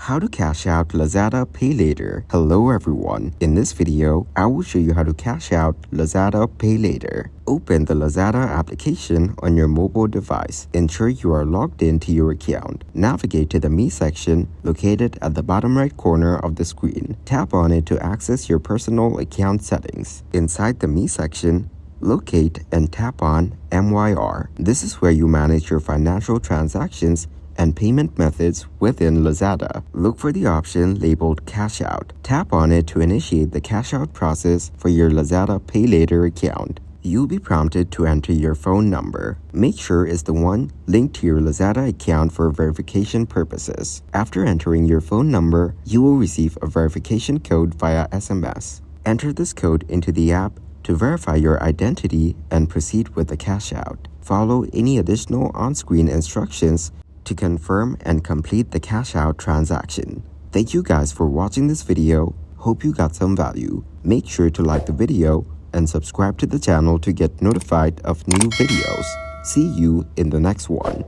How to cash out Lazada Paylater. Hello everyone. In this video, I will show you how to cash out Lazada Paylater. Open the Lazada application on your mobile device. Ensure you are logged into your account. Navigate to the Me section located at the bottom right corner of the screen. Tap on it to access your personal account settings. Inside the Me section, locate and tap on MYR. This is where you manage your financial transactions and payment methods within Lazada. Look for the option labeled Cash Out. Tap on it to initiate the cash out process for your Lazada Paylater account. You'll be prompted to enter your phone number. Make sure it's the one linked to your Lazada account for verification purposes. After entering your phone number, you will receive a verification code via SMS. Enter this code into the app to verify your identity and proceed with the cash out. Follow any additional on-screen instructions to confirm and complete the cash out transaction. Thank you guys for watching this video. Hope you got some value. Make sure to like the video and subscribe to the channel to get notified of new videos. See you in the next one.